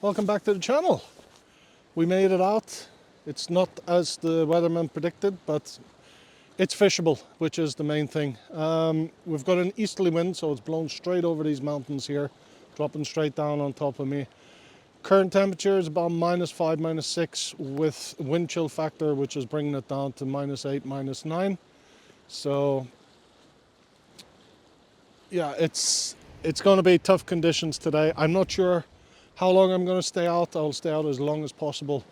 Welcome back to the channel. We made it out. It's not as the weatherman predicted, but it's fishable, which is the main thing. We've got an easterly wind, so it's blown straight over these mountains here, dropping straight down on top of me. Current temperature is about -5, -6 with wind chill factor, which is bringing it down to -8, -9. So yeah, it's going to be tough conditions today. I'm not sure how long I'm going to stay out. I'll stay out as long as possible.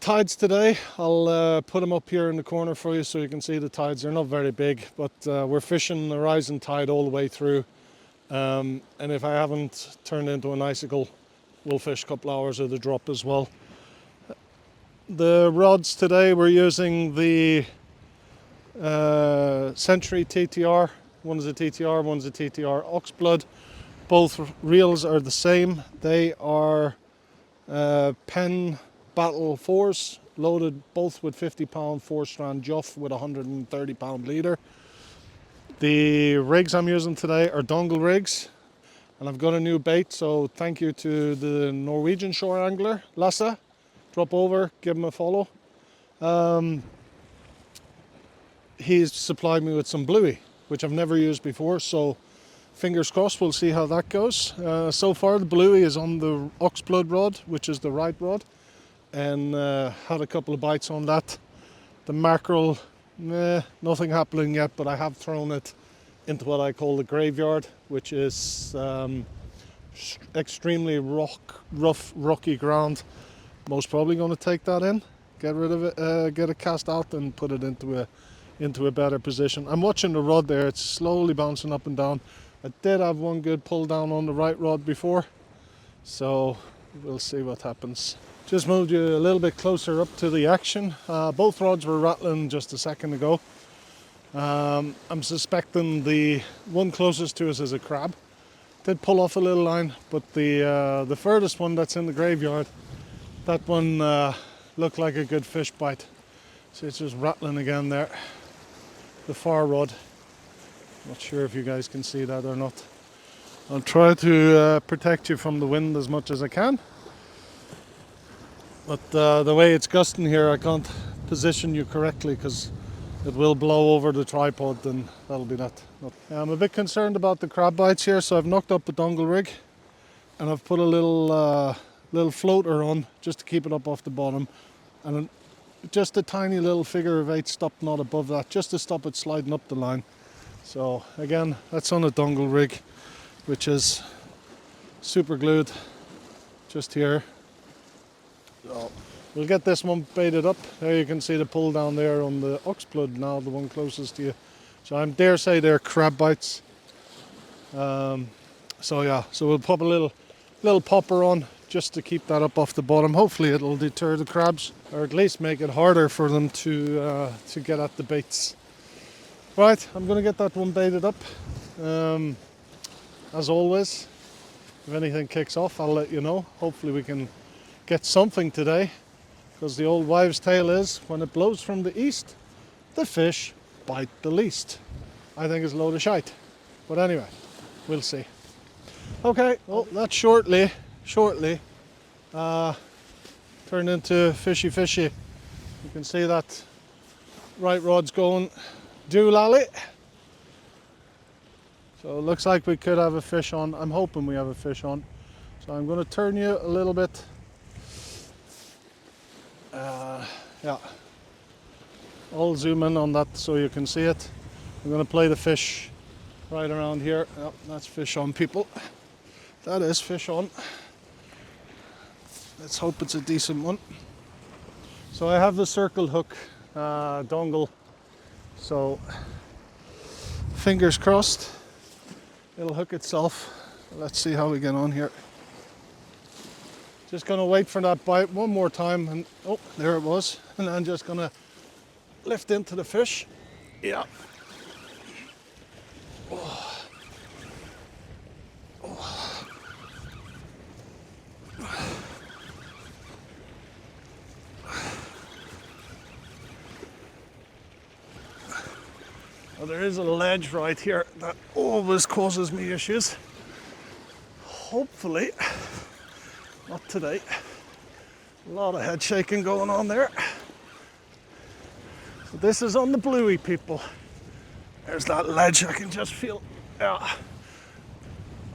Tides today, I'll put them up here in the corner for you so you can see the tides. They're not very big, but we're fishing the rising tide all the way through. And if I haven't turned into an icicle, we'll fish a couple hours of the drop as well. The rods today, we're using the Century TTR. One's a TTR, one's a TTR Oxblood. Both reels are the same. They are Penn Battle 4s, loaded both with 50-pound 4-strand Juff with 130-pound leader. The rigs I'm using today are dongle rigs, and I've got a new bait, so thank you to the Norwegian shore angler, Lasse. Drop over, give him a follow. He's supplied me with some bluey, which I've never used before, so fingers crossed, we'll see how that goes. So far the bluey is on the Oxblood rod, which is the right rod, and had a couple of bites on that. The mackerel, nothing happening yet, but I have thrown it into what I call the graveyard, which is extremely rough, rocky ground. Most probably going to take that in, get rid of it, get it cast out and put it into a better position. I'm watching the rod there, it's slowly bouncing up and down. I did have one good pull down on the right rod before, so we'll see what happens. Just moved you a little bit closer up to the action. Both rods were rattling just a second ago. I'm suspecting the one closest to us is a crab. Did pull off a little line, but the furthest one that's in the graveyard, that one looked like a good fish bite. So it's just rattling again there. The far rod. Not sure if you guys can see that or not. I'll try to protect you from the wind as much as I can. But the way it's gusting here, I can't position you correctly because it will blow over the tripod, and that'll be that. I'm a bit concerned about the crab bites here, so I've knocked up a dongle rig and I've put a little floater on just to keep it up off the bottom, and just a tiny little figure of 8 stop knot above that, just to stop it sliding up the line. So again, that's on a dongle rig, which is super glued just here. So we'll get this one baited up. There you can see the pull down there on the Oxblood now, the one closest to you. So I dare say they're crab bites. So yeah, so we'll pop a little popper on just to keep that up off the bottom. Hopefully it'll deter the crabs, or at least make it harder for them to get at the baits. Right, I'm going to get that one baited up. As always, if anything kicks off, I'll let you know. Hopefully we can get something today, because the old wives' tale is, when it blows from the east, the fish bite the least. I think it's a load of shite. But anyway, we'll see. Okay, well, that shortly turned into fishy. You can see that right rod's going doolally. So it looks like we could have a fish on. I'm hoping we have a fish on. So I'm going to turn you a little bit. Yeah, I'll zoom in on that so you can see it. I'm going to play the fish right around here. Yep, that's fish on, people. That is fish on. Let's hope it's a decent one. So I have the circle hook dongle, so fingers crossed it'll hook itself. Let's see how we get on here. Just going to wait for that bite one more time, and oh, there it was. And I'm just going to lift into the fish. Yeah. Oh. Oh. Well, there is a ledge right here that always causes me issues. Hopefully not today. A lot of head shaking going on there. So this is on the bluey, people. There's that ledge, I can just feel. Yeah.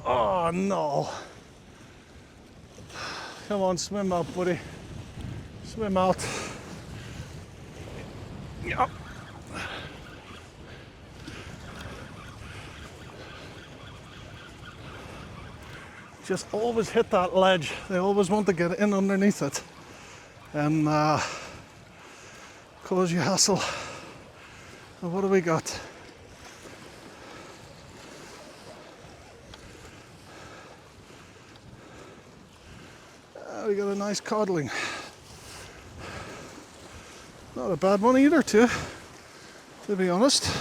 Oh no. Come on, swim out, buddy. Swim out. Yeah. Just always hit that ledge. They always want to get in underneath it and cause you hassle. So what do we got? We got a nice codling. Not a bad one either, too, to be honest. So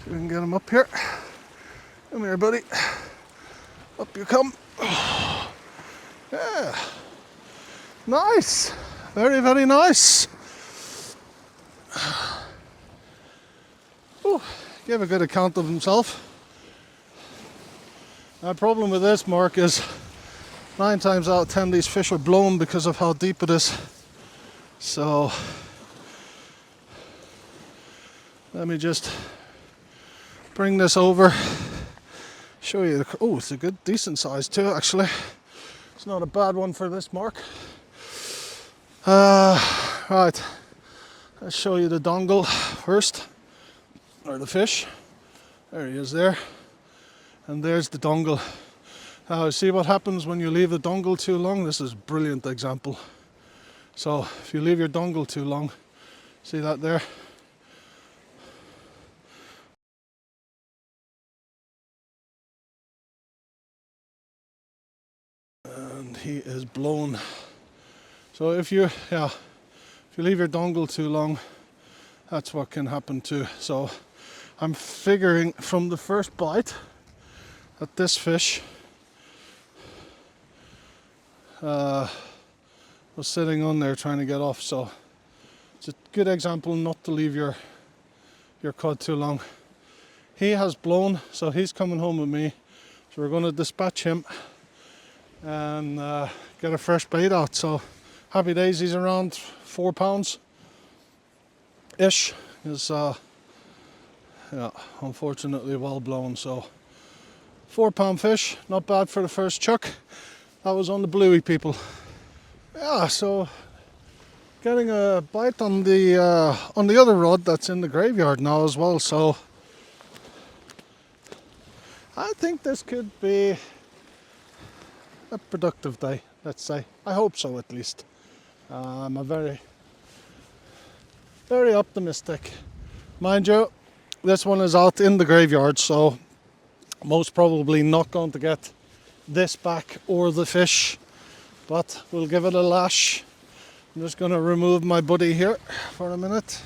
we can get him up here. Come here, buddy. Up you come. Yeah. Nice. Very, very nice. Ooh, gave a good account of himself. The problem with this mark is 9 times out of 10 these fish are blown because of how deep it is. So let me just bring this over. Show you. Oh, it's a good, decent size too, actually. It's not a bad one for this mark. Right, let's show you the dongle first, or the fish. There he is there, and there's the dongle. Now, see what happens when you leave the dongle too long? This is a brilliant example. So, if you leave your dongle too long, see that there? And he is blown. So if you leave your dongle too long, that's what can happen too. So I'm figuring from the first bite that this fish was sitting on there trying to get off. So it's a good example not to leave your cod too long. He has blown, so he's coming home with me. So we're going to dispatch him and get a fresh bait out. So happy days, he's around 4 pounds ish. Is unfortunately well blown. So 4 pound fish, not bad for the first chuck. That was on the bluey, people. Yeah, so getting a bite on the other rod that's in the graveyard now as well. So I think this could be a productive day, let's say. I hope so, at least. I'm a very, very optimistic. Mind you, this one is out in the graveyard, so most probably not going to get this back or the fish, but we'll give it a lash. I'm just going to remove my buddy here for a minute.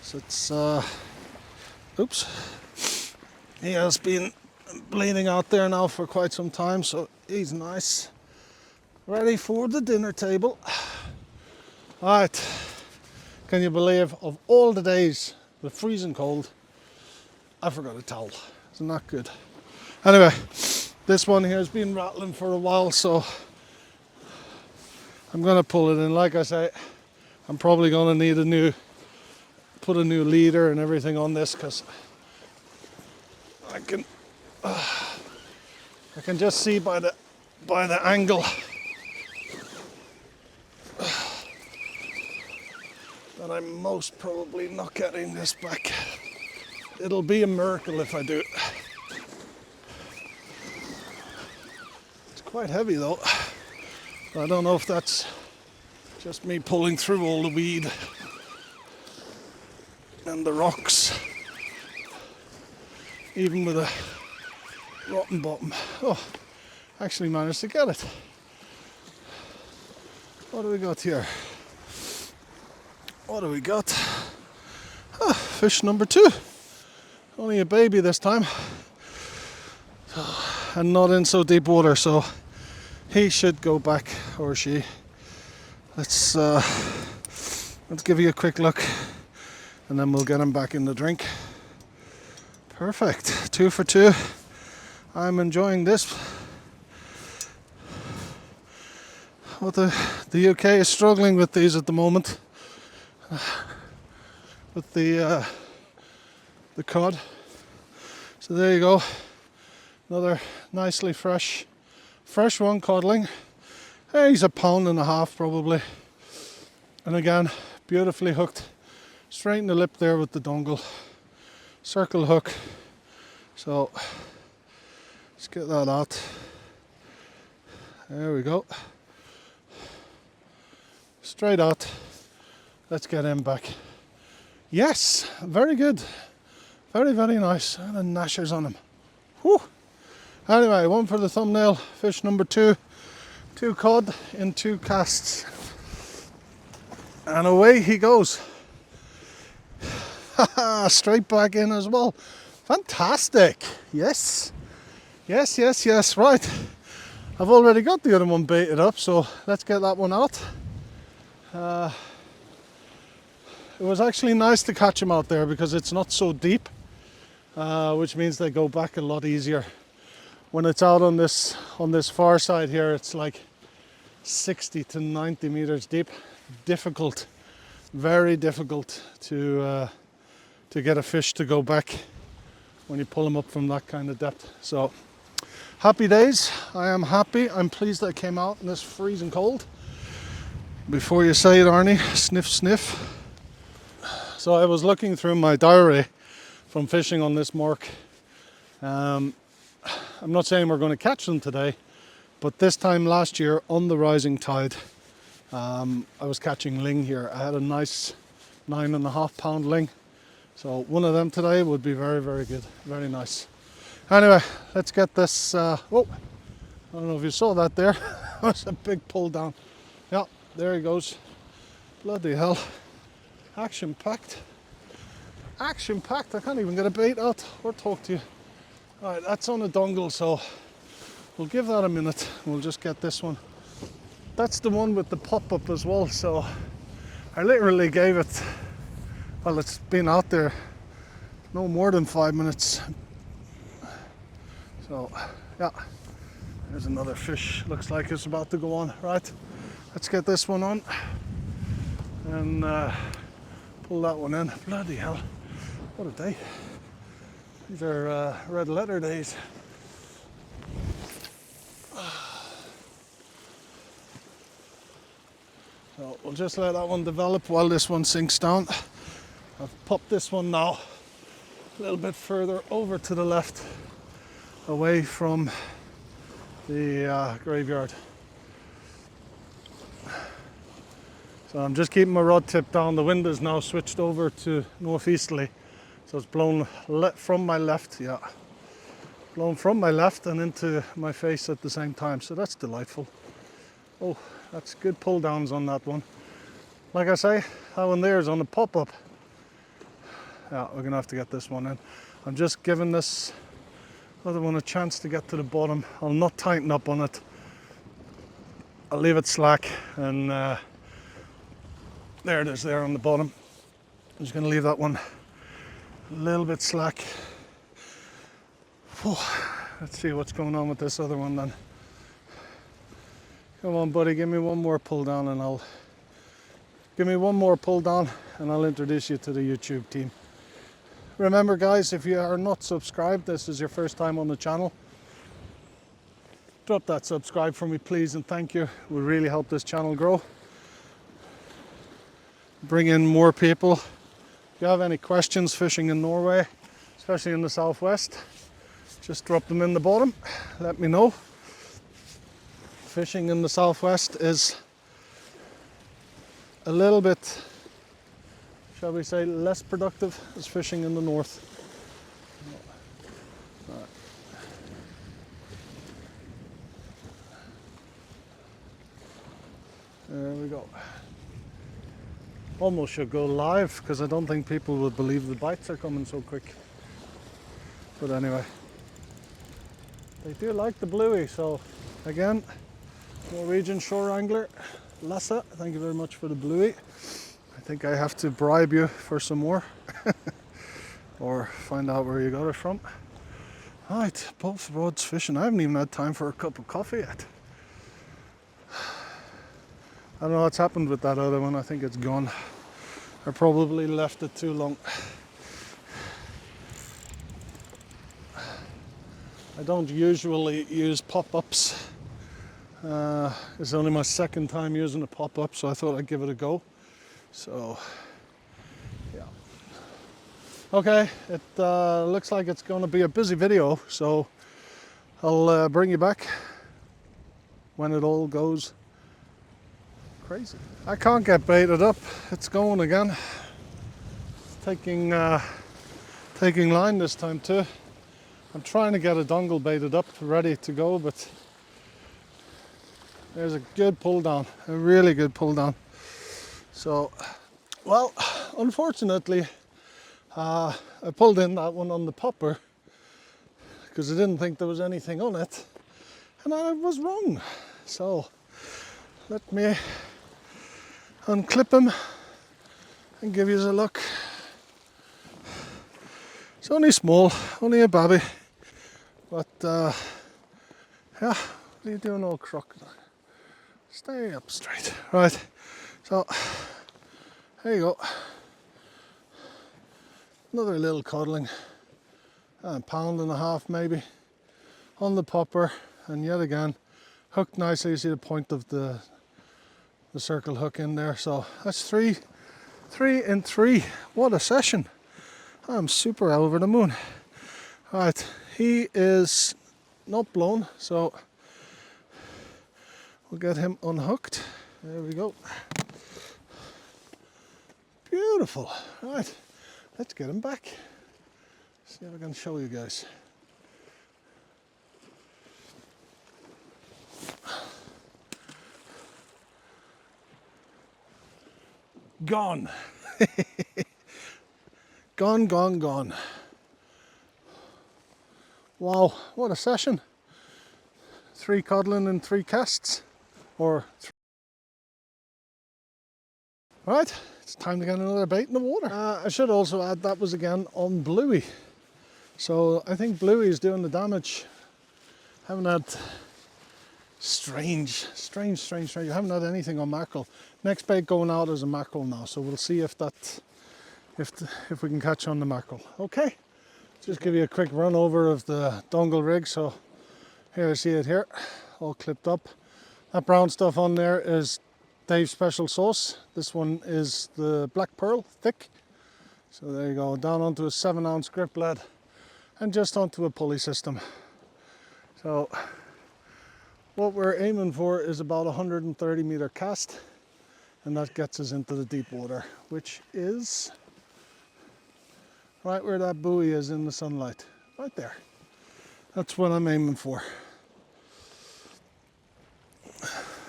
So it's, oops. He has been bleeding out there now for quite some time, so he's nice. Ready for the dinner table. Alright, can you believe, of all the days, the freezing cold, I forgot a towel. Isn't that good? Anyway, this one here has been rattling for a while, so I'm going to pull it in. Like I say, I'm probably going to need put a new leader and everything on this, because I can just see by the angle that I'm most probably not getting this back. It'll be a miracle if I do it. It's quite heavy though. I don't know if that's just me pulling through all the weed and the rocks, even with a rotten bottom. Oh, actually managed to get it. What do we got here? What do we got? Ah, fish number 2. Only a baby this time. And not in so deep water, so he should go back, or she. Let's give you a quick look and then we'll get him back in the drink. Perfect. 2 for 2. I'm enjoying this. But the UK is struggling with these at the moment. With the cod. So there you go. Another nicely fresh one codling. Hey, he's 1.5 pounds probably. And again, beautifully hooked. Straight in the lip there with the dongle. Circle hook. So let's get that out. There we go. Straight out. Let's get him back. Yes, very good. Very, very nice. And the gnashers on him. Whew. Anyway, one for the thumbnail. Fish number 2. 2 cod in 2 casts. And away he goes. Straight back in as well. Fantastic. Yes. Yes, yes, yes. Right. I've already got the other one baited up, so let's get that one out. It was actually nice to catch him out there because it's not so deep, which means they go back a lot easier. When it's out on this far side here, it's like 60 to 90 meters deep. Difficult, very difficult to get a fish to go back when you pull them up from that kind of depth. So happy days. I am happy. I'm pleased that I came out in this freezing cold. Before you say it, Arnie, sniff, sniff. So I was looking through my diary from fishing on this mark. I'm not saying we're going to catch them today, but this time last year on the rising tide, I was catching ling here. I had a nice 9.5 pound ling. So one of them today would be very, very good. Very nice. Anyway, let's get this. Whoa, I don't know if you saw that there. That was a big pull down. Yeah, there he goes. Bloody hell. Action packed. Action packed. I can't even get a bait out or talk to you. Alright, that's on a dongle, so we'll give that a minute. We'll just get this one. That's the one with the pop-up as well, so I literally gave it, well, it's been out there no more than 5 minutes. So, yeah, there's another fish. Looks like it's about to go on. Right, let's get this one on and pull that one in. Bloody hell, what a day. These are red letter days. So we'll just let that one develop while this one sinks down. I've popped this one now a little bit further over to the left, away from the graveyard. So I'm just keeping my rod tip down. The wind is now switched over to northeasterly, so it's blown from my left, yeah, blown from my left and into my face at the same time. So that's delightful. Oh, that's good pull downs on that one. Like I say, that one there is on the pop-up. Yeah, we're gonna have to get this one in. I'm just giving this other one a chance to get to the bottom. I'll not tighten up on it. I'll leave it slack, and there it is there on the bottom. I'm just gonna leave that one a little bit slack. Let's see what's going on with this other one then. Come on, buddy, give me one more pull down and I'll introduce you to the YouTube team. Remember guys, if you are not subscribed, this is your first time on the channel, drop that subscribe for me please, and thank you. It will really help this channel grow, bring in more people. If you have any questions fishing in Norway, especially in the southwest, just drop them in the bottom, let me know. Fishing in the southwest is a little bit, shall we say, less productive as fishing in the north. Right. There we go. Almost should go live because I don't think people would believe the bites are coming so quick. But anyway, they do like the bluey, so again, Norwegian shore angler Lasse, thank you very much for the bluey. I think I have to bribe you for some more or find out where you got it from. Right, both rods fishing. I haven't even had time for a cup of coffee yet. don't know what's happened with that other one. I think it's gone. I probably left it too long. I don't usually use pop-ups. It's only my second time using a pop-up, so I thought I'd give it a go. So, yeah. Okay, it looks like it's going to be a busy video, so I'll bring you back when it all goes crazy. I can't get baited up. It's going again. Taking line this time too. I'm trying to get a dongle baited up, ready to go, but there's a good pull down, a really good pull down. So, well, unfortunately, I pulled in that one on the popper because I didn't think there was anything on it, and I was wrong. So, let me unclip him and give you a look. It's only small, only a babby, but yeah, what are you doing, old crocodile? Stay up straight. Right, so there you go. Another little cuddling, a pound and a half maybe, on the popper, and yet again hooked nicely. You see the point of the circle hook in there. So that's three in 3. What a session! I'm super over the moon. Right, he is not blown, so we'll get him unhooked. There we go. Beautiful. Right, let's get him back. See if I can show you guys. Gone. Gone. Wow, what a session. 3 codling and 3 casts. Right, it's time to get another bait in the water. I should also add that was again on bluey. So I think bluey is doing the damage. Haven't had strange. I haven't had anything on mackerel. Next bait going out is a mackerel now, so we'll see if we can catch on the mackerel. Okay, just give you a quick run over of the dongle rig. So here, I see it here, all clipped up. That brown stuff on there is Dave's special sauce. This one is the black pearl, thick. So there you go, down onto a 7-ounce grip lead and just onto a pulley system. So what we're aiming for is about 130 meter cast, and that gets us into the deep water, which is right where that buoy is in the sunlight, right there. That's what I'm aiming for.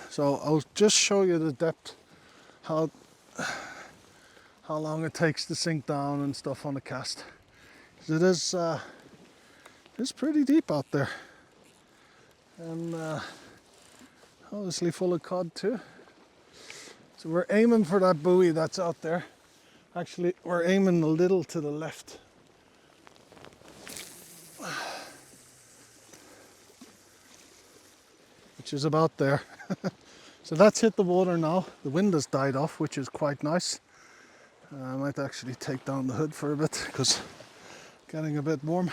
So I'll just show you the depth, how long it takes to sink down and stuff on the cast. It is it's pretty deep out there, and obviously full of cod too. So we're aiming for that buoy that's out there. Actually, we're aiming a little to the left. Which is about there. So that's hit the water now. The wind has died off, which is quite nice. I might actually take down the hood for a bit because it's getting a bit warm.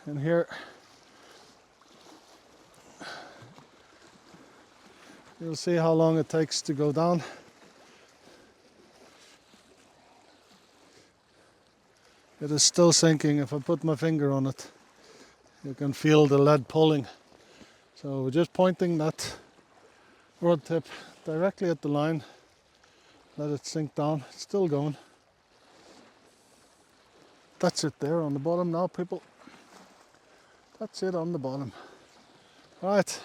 And here you'll see how long it takes to go down. It is still sinking. If I put my finger on it, you can feel the lead pulling. So we're just pointing that rod tip directly at the line. Let it sink down. It's still going. That's it there on the bottom now, people. That's it on the bottom. Right.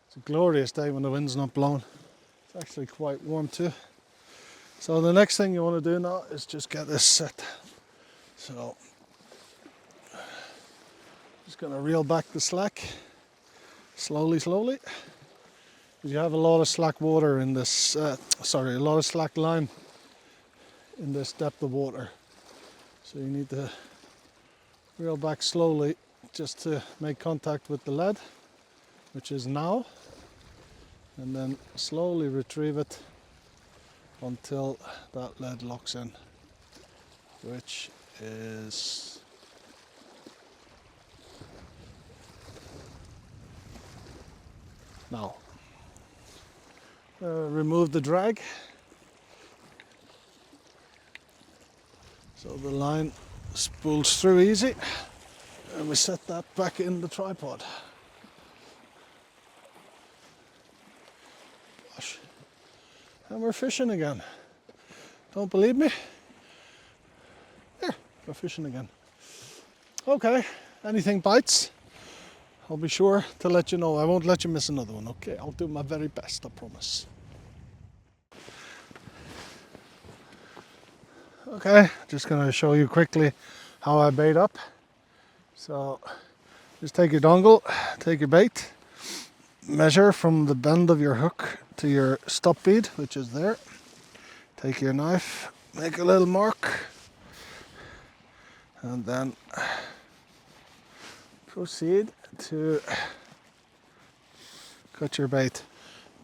It's a glorious day when the wind's not blowing. It's actually quite warm too. So the next thing you want to do now is just get this set. So just going to reel back the slack slowly, because you have a lot of slack water in this, a lot of slack line in this depth of water. So you need to reel back slowly just to make contact with the lead. which is now, and then slowly retrieve it until that lead locks in, which is now. Remove the drag so the line spools through easy, and we set that back in the tripod. Gosh. And we're fishing again. Don't believe me? There, we're fishing again. Okay, anything bites, I'll be sure to let you know. I won't let you miss another one, okay? I'll do my very best, I promise. Okay, just going to show you quickly how I bait up. So just take your dongle, take your bait, measure from the bend of your hook to your stop bead, which is there. Take your knife, make a little mark, and then proceed to cut your bait.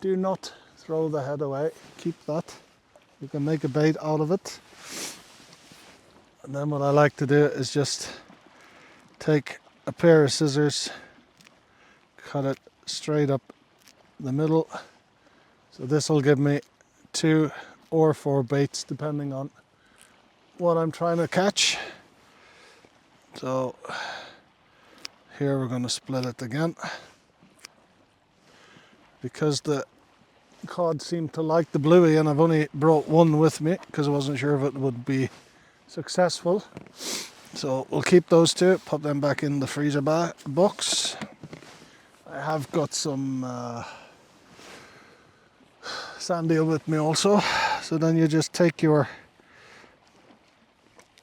Do not throw the head away, keep that. You can make a bait out of it. And then what I like to do is just take a pair of scissors, cut it straight up the middle. So this will give me 2 or 4 baits depending on what I'm trying to catch. So here we're going to split it again. Because the cod seemed to like the bluey, and I've only brought one with me because I wasn't sure if it would be successful. So we'll keep those 2, pop them back in the freezer box. I have got some sand eel with me also. So then you just take your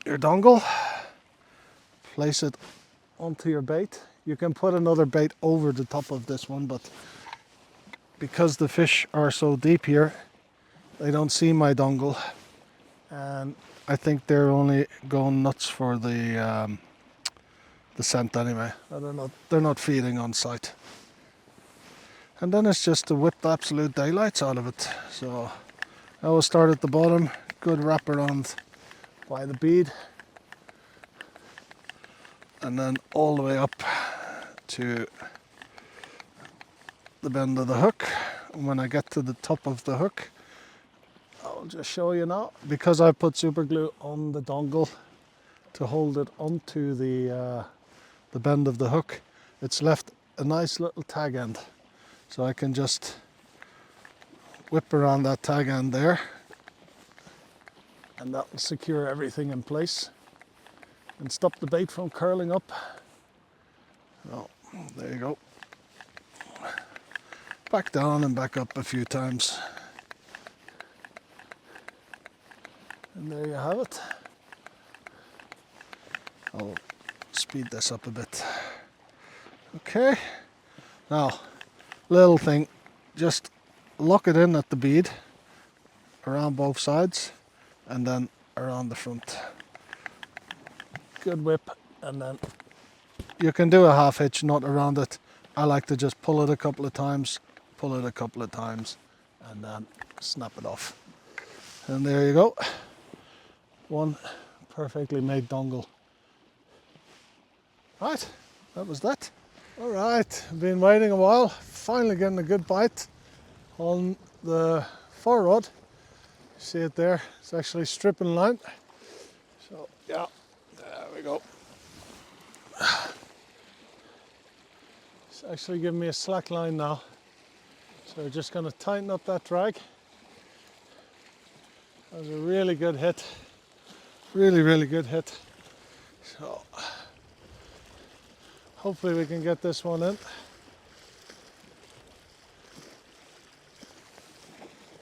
dongle, place it onto your bait. You can put another bait over the top of this one, but because the fish are so deep here, they don't see my dongle, and I think they're only going nuts for the scent anyway. They're not feeding on sight. And then it's just to whip the absolute daylights out of it. So I always start at the bottom, good wrap around by the bead, and then all the way up to the bend of the hook. And when I get to the top of the hook, I'll just show you now, because I put super glue on the dongle to hold it onto the bend of the hook, it's left a nice little tag end. So I can just whip around that tag end there, and that will secure everything in place and stop the bait from curling up. Oh, there you go. Back down and back up a few times. And there you have it. I'll speed this up a bit. Okay, now, little thing, just lock it in at the bead around both sides and then around the front. Good whip, and then you can do a half hitch knot around it. I like to just pull it a couple of times, pull it a couple of times, and then snap it off. And there you go. One perfectly made dongle. Right, that was that. All right, I've been waiting a while, finally getting a good bite on the forward. See it there, it's actually stripping line. So yeah, there we go. It's actually giving me a slack line now. So we're just gonna tighten up that drag. That was a really good hit. Really good hit. So hopefully we can get this one in.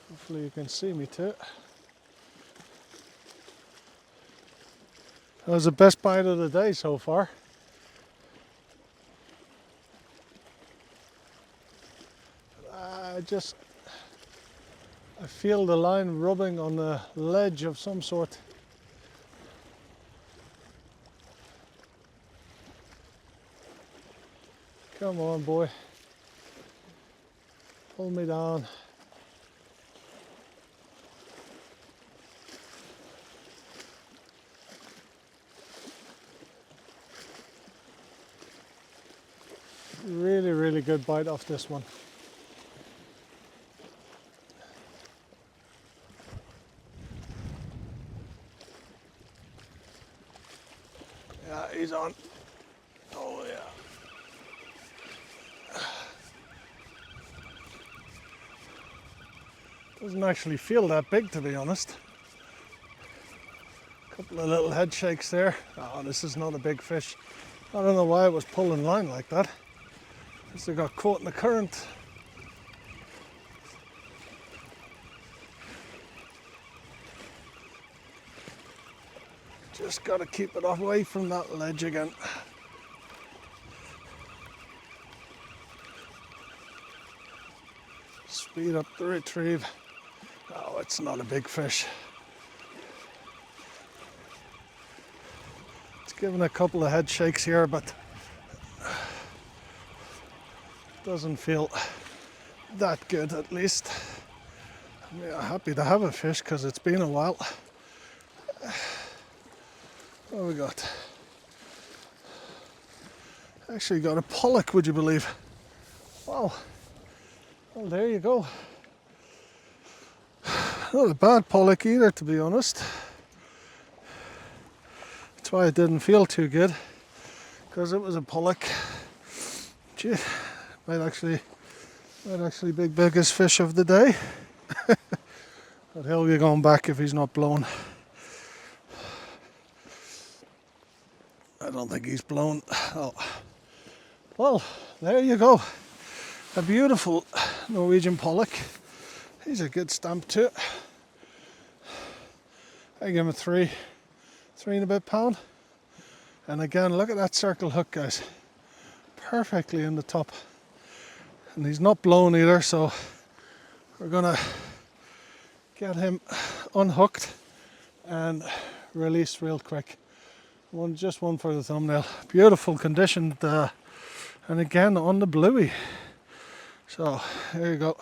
Hopefully you can see me too. That was the best bite of the day so far. I feel the line rubbing on a ledge of some sort. Come on, boy. pull me down. Really, really good bite off this one. Yeah, he's on. Oh yeah. Doesn't actually feel that big, to be honest. Couple of little head shakes there. Oh, this is not a big fish. I don't know why it was pulling line like that. Because they got caught in the current. Just got to keep it away from that ledge again. Speed up the retrieve. Oh, it's not a big fish. It's given a couple of head shakes here, but doesn't feel that good, at least. I'm happy to have a fish because it's been a while. What have we got? Actually got a pollock, would you believe? Wow. Well, there you go. Not a bad pollock either, to be honest. That's why it didn't feel too good, because it was a pollock. Gee, might actually be biggest fish of the day. But he'll be going back if he's not blown. I don't think he's blown. Oh. Well, there you go. A beautiful Norwegian pollock. He's a good stamp too. I give him a 3.5 pound. And again, look at that circle hook, guys. Perfectly in the top. And he's not blown either, so we're gonna get him unhooked and released real quick. Just one for the thumbnail. Beautiful condition, and again on the bluey. So there you go.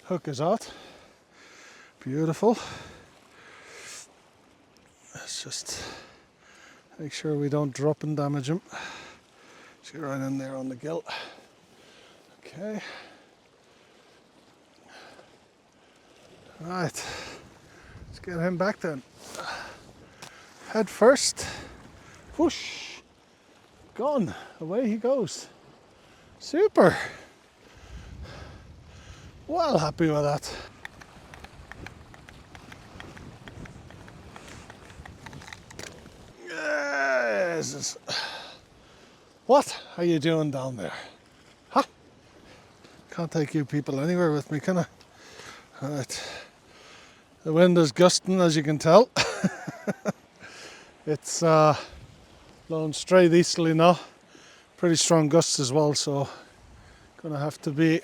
Hook is out. Beautiful. Let's just make sure we don't drop and damage him. Let's get right in there on the gill. Okay. Right. Let's get him back then. Head first. Whoosh. Gone. Away he goes. Super. Well happy with that. Yes. What are you doing down there? Huh? Can't take you people anywhere with me, can I? Alright. The wind is gusting, as you can tell. It's blowing straight easterly now. Pretty strong gusts as well, so gonna have to be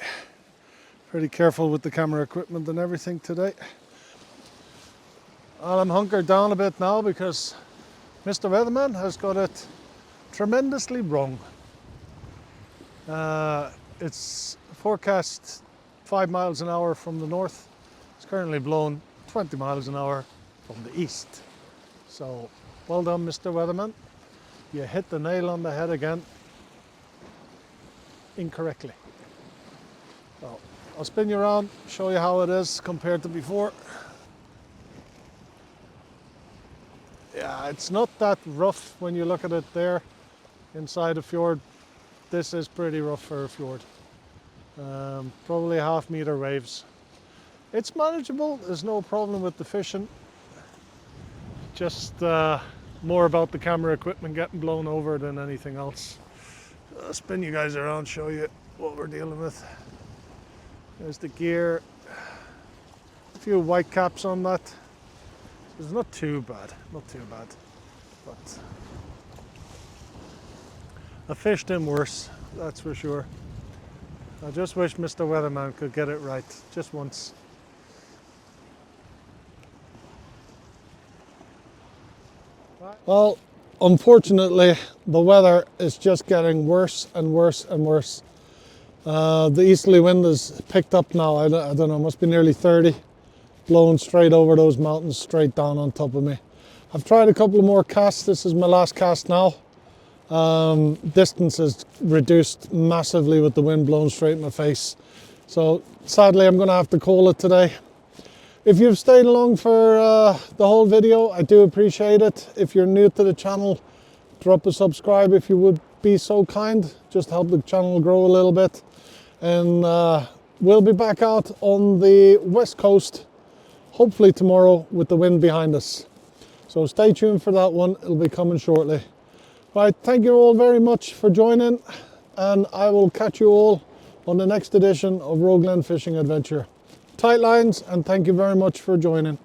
pretty careful with the camera equipment and everything today. Well, I'm hunkered down a bit now because Mr. Weatherman has got it tremendously wrong. It's forecast 5 miles an hour from the north. It's currently blown 20 miles an hour from the east. So, well done, Mr. Weatherman. You hit the nail on the head again. Incorrectly. So, I'll spin you around, show you how it is compared to before. Yeah, it's not that rough when you look at it there inside a fjord. This is pretty rough for a fjord. Probably 1/2 meter waves. It's manageable, there's no problem with the fishing. Just more about the camera equipment getting blown over than anything else. I'll spin you guys around, show you what we're dealing with. There's the gear. A few white caps on that. It's not too bad, not too bad. But I fished him worse, that's for sure. I just wish Mr. Weatherman could get it right, just once. Well, unfortunately, the weather is just getting worse and worse and worse. The easterly wind has picked up now. I don't know, must be nearly 30, blowing straight over those mountains, straight down on top of me. I've tried a couple of more casts. This is my last cast now. Distance is reduced massively with the wind blowing straight in my face. So sadly, I'm going to have to call it today. If you've stayed along for the whole video, I do appreciate it. If you're new to the channel, drop a subscribe if you would be so kind. Just help the channel grow a little bit. And we'll be back out on the west coast, hopefully tomorrow, with the wind behind us. So stay tuned for that one. It'll be coming shortly. Right, thank you all very much for joining, and I will catch you all on the next edition of Roe Glen Fishing Adventure. Tight lines, and thank you very much for joining.